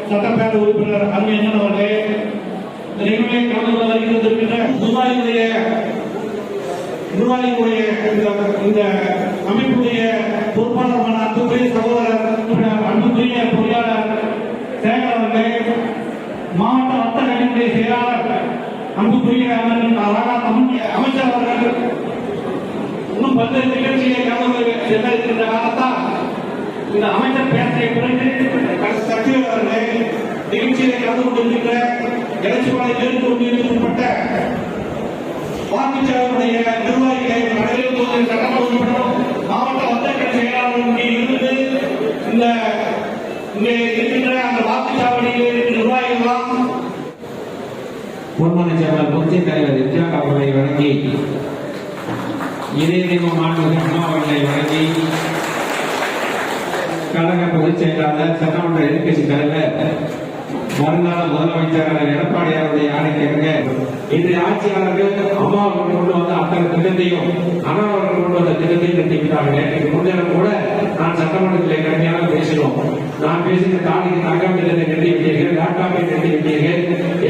சட்டப்பேரவை உறுப்பினர் அருமையண்ணன் அவர்களே, நிகழ்வில் கலந்து கொள்ள வருகின்ற நிர்வாகிகளுடைய இந்த அமைப்புடைய பொறுப்பாளரான அன்புக்குரிய சகோதரர் அன்புக்குரிய பொறியாளர் சேகர் அவர்களே, மாவட்ட வர்த்தக அணியினுடைய செயலாளர் அன்புக்குரிய அமைச்சர் அவர்கள் இன்னும் பல்வேறு நிகழ்ச்சியை கலந்து செல்ல இருக்கின்ற காலத்தால் இந்த அமைச்சர் பேசிய பிறகு சக்திவேல் அவர்களே, நிகழ்ச்சியை கலந்து கொண்டிருக்கின்ற எலட்சிபாளை தேர்ந்து கொண்டிருக்கப்பட்ட வாக்குச்சாவடியுடைய நிர்வாகிகளை நடைபெறும் போது சட்டமன்ற உறுப்பினரும் மாவட்ட வர்த்தக செயலாளரும் இருந்து இந்த இங்கே இருக்கின்ற அந்த வாக்குச்சாவடியில் நிர்வாகிகளாம் பொன்மன செயலாளர் புதிய தலைவர் எம்ஜிஆர் அவர்களை வழங்கி இதே தெய்வம் மாண்புமிகு அம்மா அவர்களை வழங்கி கழக பொதுச் செயலாளர் சட்டமன்ற எதிர்கட்சி தலைவர் வருங்கால முதலமைச்சர் எடப்பாடியாருடைய ஆணைக்கிழங்க இன்றைய ஆட்சியாளர்கள் அம்மா அவர்கள் கொண்டு வந்த அத்தனை திட்டத்தையும் அண்ணா அவர்கள் கொண்டு வந்த திட்டத்தையும் நிறுத்திவிட்டார்கள். நேற்று முன்தினம் கூட நான் சட்டமன்றத்தில் கடுமையாக பேசினோம். நான் பேசின தாலிக்கு தங்கம் திட்டத்தை நிறுத்திவிட்டீர்கள், லேப்டாப்பை நிறுத்திவிட்டீர்கள்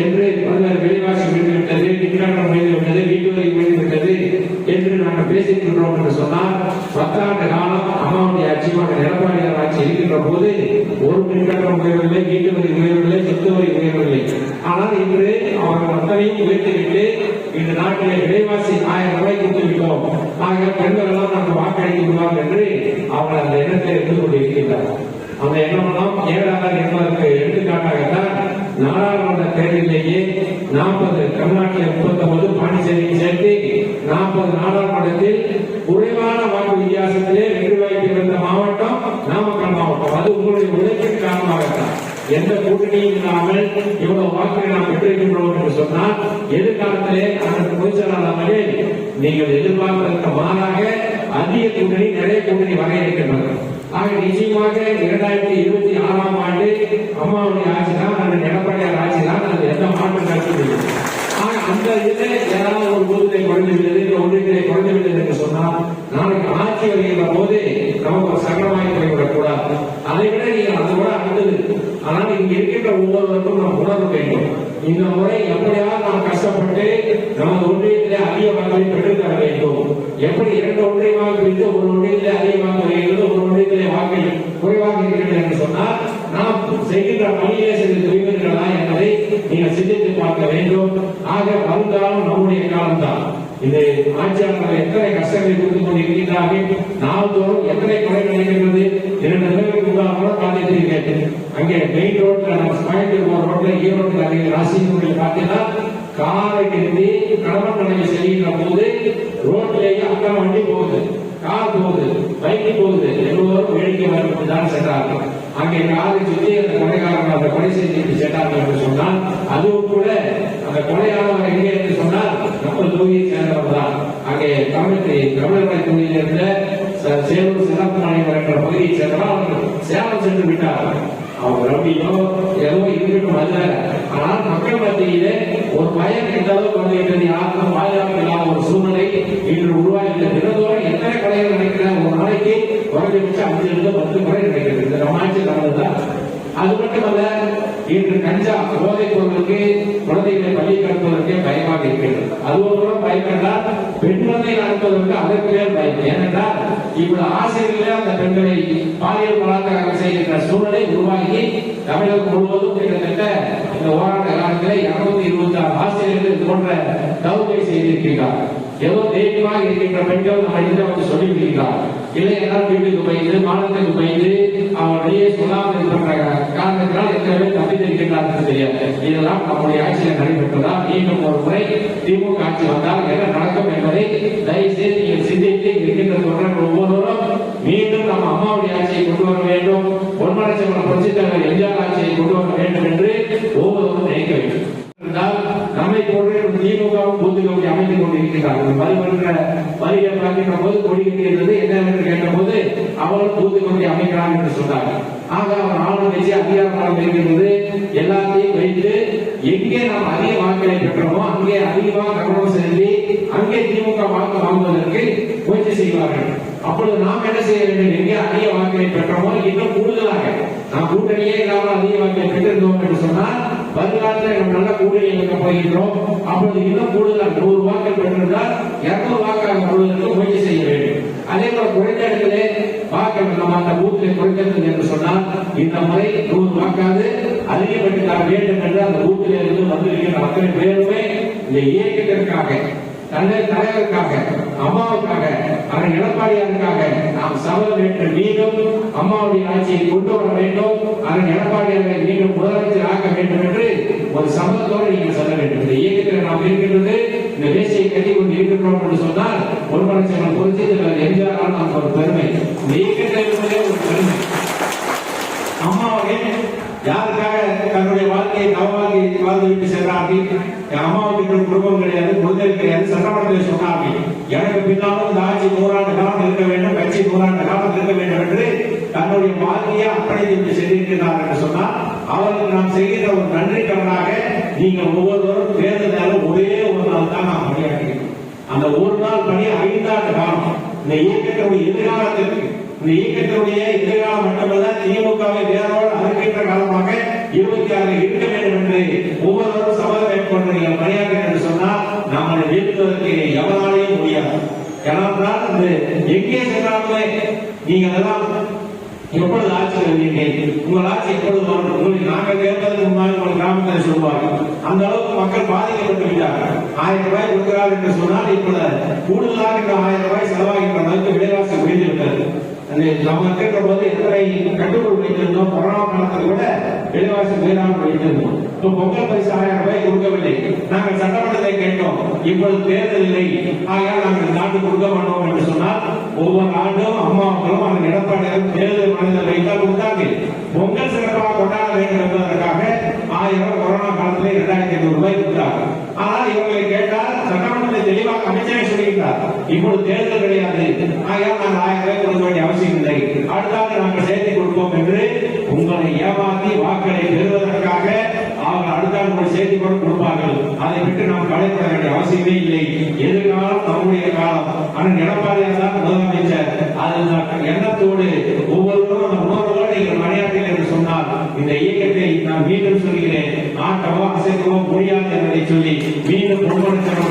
என்று பல்வேறு விலைவாசி முடிந்துவிட்டது, மின்கட்டணம் முடிந்துவிட்டது, வீட்டுவரி முடிந்துவிட்டது என்று நாங்கள் பேசியிருக்கின்றோம் என்று சொன்னால் 10 ஆண்டு காலம் அம்மாவுடைய ஆட்சியாக எடப்பாடியார் ஆட்சி இருக்கின்ற போது ஒரு மின்கட்டணம் உயர்வில்லை, வீட்டுவரி உயர்வில்லை, சொத்துவரி உயர்வில்லை. ஆனால் இன்று அவர்கள் அத்தனையும் உயர்த்திவிட்டு இந்த நாட்டிலே விலைவாசி 1000 ரூபாய் கொடுத்து விட்டோம், ஆக பெண்கள் எல்லாம் நாங்கள் வாக்களித்து விடுவார் என்று அவர்கள் அந்த எண்ணத்தை எடுத்துக் கொண்டிருக்கின்றனர். அந்த எண்ணம் ஏழாளர் என்பதற்கு எடுத்துக்காட்டாகத்தான் நாடாளுமன்ற தேர்தலிலேயே 40 தமிழ்நாட்டில் 39 பாண்டிச்சேரியை சேர்த்து 40 நாடாளுமன்றத்தில் குறைவான வாக்கு வித்தியாசத்திலே வெற்றி வாய்ப்பு இருந்த மாவட்டம் நாமக்கல் மாவட்டம். அது உங்களுடைய உழைப்பின் காரணமாகத்தான். எந்த கூட்டணியும் இல்லாமல் இவ்வளவு வாக்குகளை நாம் பெற்றிருக்கின்றோம் என்று சொன்னால் எதிர்காலத்திலே அதற்கு பொதுச்செயலாளர்களே நீங்கள் எதிர்பார்ப்பதற்கு மாறாக அதிக கூட்டணி நிறைய கூட்டணி வர இருக்கின்றனர். ஆக நிச்சயமாக 2026ஆம் ஆண்டு அம்மாவுடைய ஆட்சி தான், அந்த எடப்பாடியார் ஆட்சி தான், அது எந்த மாற்றம் கருத்து. ஆக அந்த இதில் ஏதாவது ஒரு பொருளை குறைந்துவிட்டது, இந்த ஒன்றியத்தை குறைந்துவிட்டது என்று சொன்னால் நாளைக்கு ஆட்சி வருகின்ற போது நமக்கு ஒரு சங்கடமாய் போய்விடக்கூடாது. அதை விட நீங்கள் அது கூட அடுத்தது. ஆனால் இங்கு இருக்கின்ற ஒவ்வொருவருக்கும் நாம் உணர வேண்டும், இந்த முறை எப்படியாவது நாம் கஷ்டப்பட்டு நமது ஒன்றியத்திலே அதிக வாக்குகளை பெற்றுத்தர வேண்டும். எப்படி 2 ஒன்றியமாக பிரித்து ஒரு ஒன்றியத்திலே அதிகமாக வருகிறது, ஒரு ஒன்றியத்திலே வாக்கு குறைவாக இருக்கிறது என்று சொன்னால் நாம் செய்கின்ற பணியிலே சிறிது தொய்விருக்கிறதா என்பதை நீங்கள் சிந்தித்து பார்க்க வேண்டும். ஆக வருங்காலம் நம்முடைய காலம்தான். இந்த ஆட்சியாளர்கள் எத்தனை கஷ்டங்களை கொடுத்துக் கொண்டிருக்கிறார்கள், நாள்தோறும் எத்தனை குறைகள் இருக்கின்றது. 2 நிமிடங்களுக்கு முன்னால் கூட பார்த்துருக்கீங்க, அங்கே மெயின் ரோட்ல நம்ம கோயம்புத்தூர் போற ரோட்ல ஈரோடு அருகே ராசிபுரியில் பார்த்தீங்கன்னா காரை நிறுத்தி கடம்பன் மலையை செல்கின்ற போது ரோட்லேயே அக்கறை வண்டி போகுது, கார் போகுது, பைக்கு போகுது, எல்லோரும் வேடிக்கை வருவது தான் சென்றார்கள். அங்கே காரை சுற்றி அந்த கொலைகாரர்கள் அந்த கொலை செய்து சென்றார்கள் என்று சொன்னால் அதுவும் கூட அந்த கொலையாளர் எங்கே என்று சொன்னால் நம்ம தொகுதியை சேர்ந்தவர் தான். அங்கே தமிழக தொகுதியில் இருந்த சேலூர் சிறப்பு மாநிலம் என்ற பகுதியை சேர்ந்தவர் அவர்கள் சேலம் சென்று விட்டார்கள். அவங்க ரப்பியோ ஏதோ இருக்கட்டும் அல்ல, ஆனால் மக்கள் மத்தியிலே ஒரு பயம் எந்த அளவுக்கு வந்துவிட்டது, யாருக்கும் பாதுகாப்பு இல்லாத ஒரு சூழ்நிலை இன்று உருவாகிவிட்டது. தினந்தோறும் எத்தனை கொலைகள் நடக்கிற ஒரு நாளைக்கு குறைஞ்சபட்சம் 5 to 10 கொலை நடக்கிறது. இந்த ஆட்சி நடந்ததுதான் அது மட்டுமல்ல, இன்று கஞ்சா போதைப் பொருளுக்கு குழந்தைகளை பள்ளி கட்டுவதற்கே பயமாக இருக்கிறது. அதுவும் கூட பயம் என்றால் பெண் குழந்தை நடத்துவதற்கு அதற்கு மேல் பயம். ஏனென்றால் இவ்வளவு ஆசிரியர்களே அந்த பெண்களை பாலியல் பலாத்காரம் செய்கின்ற சூழலை உருவாக்கி தமிழகம் முழுவதும் கிட்டத்தட்ட இந்த ஓராண்டு காலத்தில் 226 ஆசிரியர்கள் இது போன்ற தவறுகளை செய்திருக்கிறார். ஏதோ தைரியமாக இருக்கின்ற பெண்கள் நம்ம இடத்துல வந்து சொல்லிவிடுகிறார். இல்லை என்றால் வீட்டுக்கு பயந்து மானத்துக்கு பயந்து அவருடைய சொல்லாமல் இருக்கின்ற காரணத்தினால் எத்தனை பேர் தப்பித்திருக்கிறார்கள் தெரியாது. இதெல்லாம் நம்முடைய ஆட்சியில் நடைபெற்றதால் மீண்டும் ஒரு முறை திமுக ஆட்சி வந்தால் என்ன நடக்கும் என்பதை தயவு செய்து நீங்கள் சிந்தித்து இருக்கின்ற தொடர்கள் ஒவ்வொருவரும் மீண்டும் நம்ம அம்மாவுடைய ஆட்சியை கொண்டு வர வேண்டும், பொன்மனச்செல்வன் புரட்சித் தலைவர் எம்ஜிஆர் ஆட்சியை கொண்டு வர வேண்டும் என்று ஒவ்வொருவரும் நினைக்க வேண்டும். நம்மை போன்ற திமுகவும் பூத்துக்களை அமைத்துக் கொண்டிருக்கிறார்கள். மறுமன்ற வரியை பார்க்கின்ற போது கொடி கட்டியிருந்தது என்னவென்று கேட்டபோது அவர்கள் பூத்துக்கொண்டை அமைக்கிறார் என்று சொன்னார்கள். ஆக அவர் ஆளும் கட்சி அதிகாரமாக இருக்கிறது. எல்லாத்தையும் வைத்து எங்கே நாம் அதிக வாக்குகளை பெற்றோமோ அங்கே அதிகமாக கவனம் செலுத்தி அங்கே திமுக வாக்கு வாங்குவதற்கு முயற்சி செய்வார்கள். அப்பொழுது நாம் என்ன செய்ய வேண்டும்? எங்கே அதிக வாக்குகளை பெற்றோமோ இன்னும் கூடுதலாக நாம் கூட்டணியே இல்லாமல் அதிக வாக்குகளை பெற்றிருந்தோம் என்று சொன்னால் வருங்காலத்தில் நம்ம நல்ல கூட்டணி வைக்க போகின்றோம். அப்பொழுது இன்னும் கூடுதலாக 100 வாக்குகள் பெற்றிருந்தால் 200 வாக்காக வருவதற்கு முயற்சி செய்ய வேண்டும். அதே போல குறைந்த இடத்திலே வாக்குகள் நம்ம அந்த பூத்தில் குறைக்கிறது என்று சொன்னால் இந்த முறை 100 வாக்காவது அதிகப்பட்டு தர வேண்டும் என்று அந்த பூத்திலே இருந்து வந்திருக்கின்ற அத்தனை பேருமே இந்த இயக்கத்திற்காக, தலைவருக்காக, அம்மாவுக்காக, அவர் எடப்பாடியாருக்காக நாம் சபதம் ஏற்று மீண்டும் அம்மாவுடைய ஆட்சியை கொண்டு வர வேண்டும், அவர் எடப்பாடியாரை மீண்டும் முதலமைச்சர் ஆக்க வேண்டும் என்று ஒரு சபதத்தோடு நீங்கள் சொல்ல வேண்டும். இந்த இயக்கத்தில் நாம் இருக்கின்றது, இந்த வேசியை கட்டிக் கொண்டு இருக்கின்றோம் என்று சொன்னால் பொன்மனச்செல்வன் புரட்சித் தலைவர் எம்ஜிஆர் நமக்கு ஒரு பெருமை. இந்த இயக்கத்தில் இருப்பதே ஒரு பெருமை. அம்மாவை யாருக்காக தன்னுடைய வாழ்க்கையை நவவாழ்க்கை வாழ்ந்துவிட்டு சென்றார்கள். அம்மாவுக்கு குடும்பம் கிடையாது, குழந்தை கிடையாது. சட்டமன்றத்தில் சொன்னார்கள், எனக்கு பின்னாலும் இந்த ஆட்சி 100 ஆண்டு காலம் இருக்க வேண்டும், கட்சி 100 ஆண்டு காலம் இருக்க வேண்டும் என்று தன்னுடைய வாழ்க்கையை அர்ப்பணித்து சென்றிருக்கிறார் என்று சொன்னால் அவருக்கு நாம் செய்கின்ற ஒரு நன்றி கடனாக நீங்கள் ஒவ்வொருவரும் தேர்தல் ஒரே ஒரு நாள் தான் நாம் பணியாற்றுகிறோம். அந்த ஒரு நாள் பணி 5 ஆண்டு காலம் இந்த இயக்கத்தினுடைய எதிர்காலத்திற்கு, இந்த இயக்கத்தினுடைய எதிர்காலம் மட்டுமல்ல திமுகவை வேரோடு அறுக்கின்ற காலமாக 26 இருக்க வேண்டும் என்று ஒவ்வொருவரும் சபதம் மேற்கொண்டு நீங்கள் பணியாற்றுங்கள் என்று சொன்னால் நம்மளை வீழ்த்துவதற்கு எவராலையும் முடியாது. ஏனென்றால் இந்த எங்கே சென்றாலுமே நீங்கள் எல்லாம் எப்பொழுது ஆட்சி வருவீர்கள், உங்கள் ஆட்சி எப்பொழுது வரும், உங்களுக்கு நாங்கள் கேட்பதற்கு முன்னாடி உங்கள் கிராமத்தில் சொல்வார்கள். அந்த அளவுக்கு மக்கள் பாதிக்கப்பட்டு விட்டார்கள். 1000 ரூபாய் கொடுக்கிறார் என்று சொன்னால் இப்பொழுது கூடுதலாக இந்த 1000 ரூபாய் செலவாகின்ற அளவுக்கு விலைவாசி உயர்ந்து விட்டது. நம்ம கேட்கிற போது எத்தனை கட்டுக்குள் வைத்திருந்தோம், கொரோனா காலத்தில் கூட விலைவாசி உயராமல் வைத்திருந்தோம். இப்போ பொங்கல் பரிசு 1000 ரூபாய் கொடுக்கவில்லை. நாங்கள் சட்டமன்றத்தை கேட்டோம், இப்பொழுது தேர்தல் இல்லை, ஆகையால் நாங்கள் இந்த ஆண்டு கொடுக்க மாட்டோம் என்று சொன்னால் ஒவ்வொரு ஆண்டும் அம்மாவுக்கும் அந்த எடப்பாடியாரும் தேர்தல் மனிதர் வைத்தால் கொடுத்தார்கள். பொங்கல் சிறப்பாக கொண்டாட வேண்டும் என்பதற்காக 1000 கொரோனா காலத்திலே 2500 ரூபாய் கொடுத்தார்கள். ஆனால் இவர்களை கேட்டால் சட்டமன்றத்தை தெளிவாக அமைச்சரை சொல்லியிருந்தார், இப்பொழுது தேர்தல் கிடையாது, ஆகையால் நாங்கள் 1000 ரூபாய் கொடுக்க வேண்டிய அவசியம் இல்லை, அடுத்த ஆண்டு நாங்கள் சேர்த்து கொடுப்போம் என்று உங்களை ஏமாற்றி வாக்களை பெறுவதற்காக அவர்கள் அடுத்த ஆண்டு சேர்த்து கூட கொடுப்பார்கள். அதை விட்டு நாம் கவலைப்பட வேண்டிய அவசியமே இல்லை. எதிர்காலம் நம்முடைய காலம். ஆனால் எடப்பாடியார் தான் முதலமைச்சர். அது எண்ணத்தோடு ஒவ்வொருவரும் அந்த உணர்வோடு நீங்கள் பணியாற்றீர்கள் என்று சொன்னால் இந்த இயக்கத்தை நான் மீண்டும் சொல்கிறேன், ஆட்டவோ அசைக்கவோ முடியாது என்பதை சொல்லி மீண்டும் பொன்மனச்செல்வன்